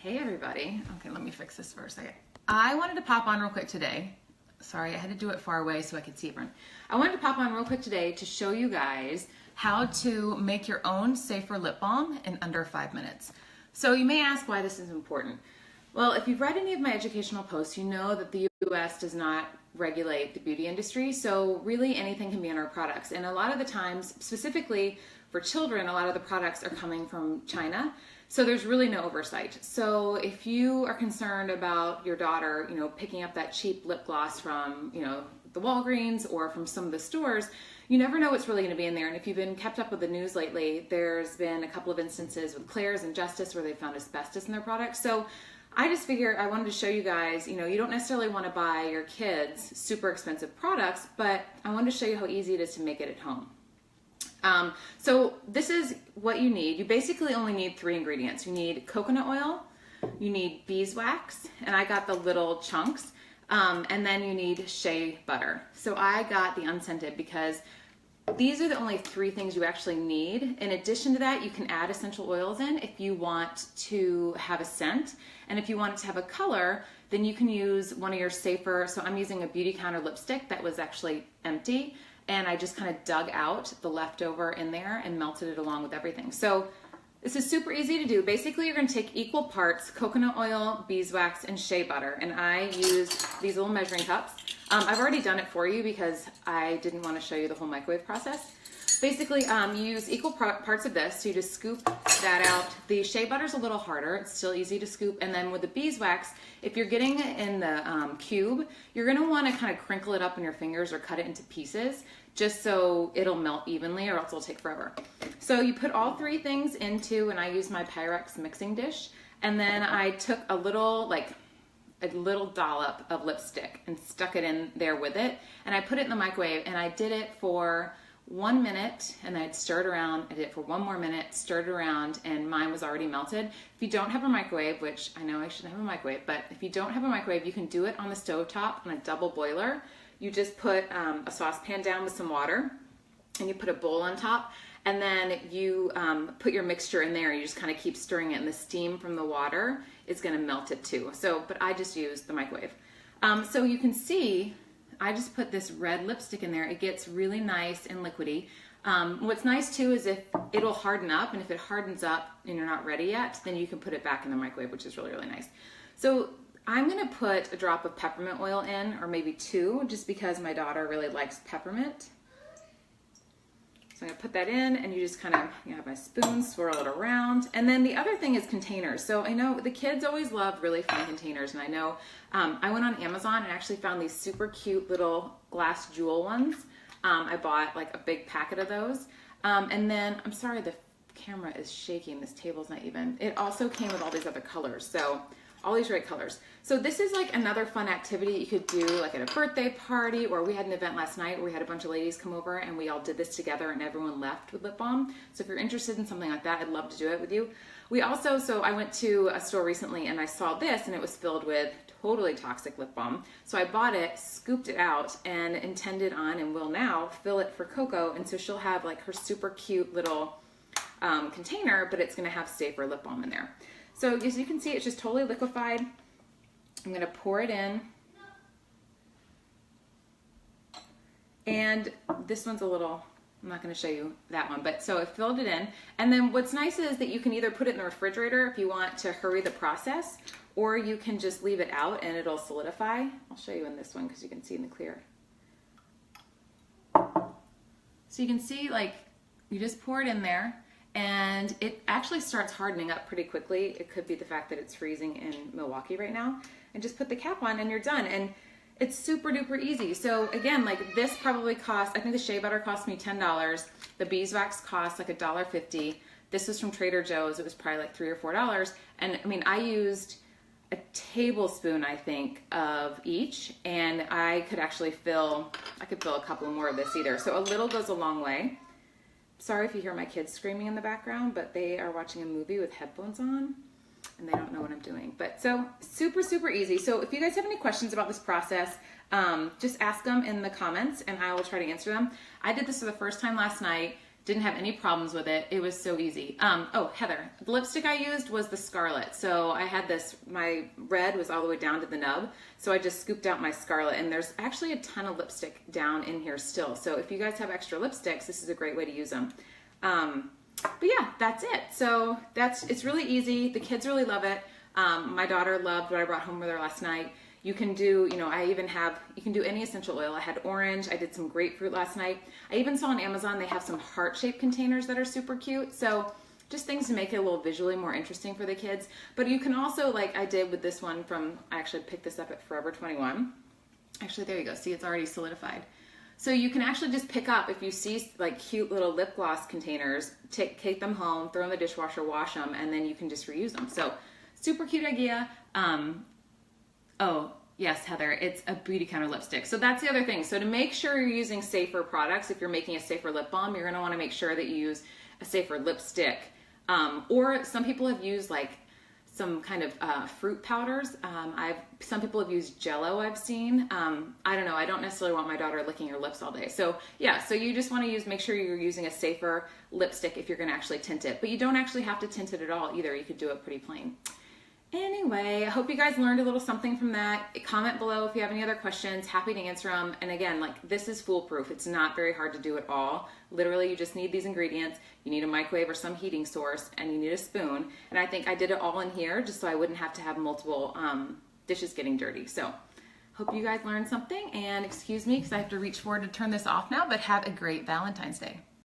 Hey everybody. Okay, let me fix this for a second. I wanted to pop on real quick today. Sorry, I had to do it far away so I could see everyone. I wanted to pop on real quick today to show you guys how to make your own safer lip balm in under 5 minutes. So you may ask why this is important. Well, if you've read any of my educational posts, you know that the US does not regulate the beauty industry, so really anything can be in our products. And a lot of the times, specifically for children, a lot of the products are coming from China. So there's really no oversight. So if you are concerned about your daughter, picking up that cheap lip gloss from, the Walgreens or from some of the stores, you never know what's really going to be in there. And if you've been kept up with the news lately, there's been a couple of instances with Claire's and Justice where they found asbestos in their products. So I just figured I wanted to show you guys, you don't necessarily want to buy your kids super expensive products, but I wanted to show you how easy it is to make it at home. So this is what you need. You basically only need 3 ingredients. You need coconut oil, you need beeswax, and I got the little chunks, and then you need shea butter. So I got the unscented because these are the only 3 things you actually need. In addition to that, you can add essential oils in if you want to have a scent. And if you want it to have a color, then you can use one of your safer, so I'm using a Beauty Counter lipstick that was actually empty. And I just kind of dug out the leftover in there and melted it along with everything. So this is super easy to do. Basically, you're going to take equal parts coconut oil, beeswax, and shea butter. And I use these little measuring cups. I've already done it for you because I didn't want to show you the whole microwave process. Basically, you use equal parts of this. So you just scoop that out. The shea butter's a little harder. It's still easy to scoop. And then with the beeswax, if you're getting it in the cube, you're going to want to kind of crinkle it up in your fingers or cut it into pieces just so it'll melt evenly, or else it'll take forever. So you put all 3 things into, and I use my Pyrex mixing dish, and then I took a little dollop of lipstick and stuck it in there with it, and I put it in the microwave, and I did it for 1 minute, and I'd stir it around. I did it for 1 more minute, stirred it around, and mine was already melted. If you don't have a microwave, which I know I shouldn't have a microwave, but if you don't have a microwave, you can do it on the stovetop on a double boiler. You just put a saucepan down with some water, and you put a bowl on top, and then you put your mixture in there. You just kind of keep stirring it, and the steam from the water is going to melt it too. But I just used the microwave. So you can see, I just put this red lipstick in there. It gets really nice and liquidy. What's nice too is if it'll harden up, and if it hardens up and you're not ready yet, then you can put it back in the microwave, which is really, really nice. So I'm going to put a drop of peppermint oil in, or maybe 2, just because my daughter really likes peppermint. So I'm going to put that in, and you just kind of have my spoon, swirl it around. And then the other thing is containers. So I know the kids always love really fun containers, and I know I went on Amazon and actually found these super cute little glass jewel ones. I bought like a big packet of those. And then, I'm sorry, the camera is shaking. This table's not even. It also came with all these other colors. So all these great colors. So this is like another fun activity you could do like at a birthday party, or we had an event last night where we had a bunch of ladies come over and we all did this together and everyone left with lip balm. So if you're interested in something like that, I'd love to do it with you. We also, so I went to a store recently and I saw this and it was filled with totally toxic lip balm. So I bought it, scooped it out, and intended on, and will now fill it for Coco. And so she'll have like her super cute little container, but it's gonna have safer lip balm in there. So as you can see, it's just totally liquefied. I'm going to pour it in. And this one's a little, I'm not going to show you that one, but so I filled it in. And then what's nice is that you can either put it in the refrigerator if you want to hurry the process, or you can just leave it out and it'll solidify. I'll show you in this one because you can see in the clear. So you can see, like, you just pour it in there. And it actually starts hardening up pretty quickly. It could be the fact that it's freezing in Milwaukee right now. And just put the cap on and you're done. And it's super duper easy. So again, like this probably cost, I think the shea butter cost me $10. The beeswax cost like $1.50. This was from Trader Joe's. It was probably like $3 or $4. And I mean, I used a tablespoon, I think, of each. And I could actually fill a couple more of this either. So a little goes a long way. Sorry if you hear my kids screaming in the background, but they are watching a movie with headphones on and they don't know what I'm doing. But so super, super easy. So if you guys have any questions about this process, just ask them in the comments and I will try to answer them. I did this for the first time last night. Didn't have any problems with it. It was so easy. Oh, Heather, the lipstick I used was the Scarlet. So I had this, my red was all the way down to the nub. So I just scooped out my Scarlet, and there's actually a ton of lipstick down in here still. So if you guys have extra lipsticks, this is a great way to use them. But yeah, that's it. So it's really easy. The kids really love it. My daughter loved what I brought home with her last night. You can do, you know, you can do any essential oil. I had orange, I did some grapefruit last night. I even saw on Amazon they have some heart-shaped containers that are super cute. So just things to make it a little visually more interesting for the kids. But you can also, like I did with this one I actually picked this up at Forever 21. Actually, there you go. See, it's already solidified. So you can actually just pick up, if you see like cute little lip gloss containers, take them home, throw in the dishwasher, wash them, and then you can just reuse them. So super cute idea. Oh, yes, Heather, it's a beauty counter lipstick. So that's the other thing. So to make sure you're using safer products, if you're making a safer lip balm, you're going to want to make sure that you use a safer lipstick. Or some people have used like some kind of fruit powders. Some people have used Jello, I've seen. I don't know. I don't necessarily want my daughter licking her lips all day. So yeah, so you just want to make sure you're using a safer lipstick if you're going to actually tint it. But you don't actually have to tint it at all either. You could do it pretty plain. Anyway, I hope you guys learned a little something from that. Comment below if you have any other questions. Happy to answer them. And again, like, this is foolproof. It's not very hard to do at all. Literally, you just need these ingredients. You need a microwave or some heating source, and you need a spoon. And I think I did it all in here just so I wouldn't have to have multiple dishes getting dirty. So hope you guys learned something. And excuse me because I have to reach forward to turn this off now, but have a great Valentine's Day.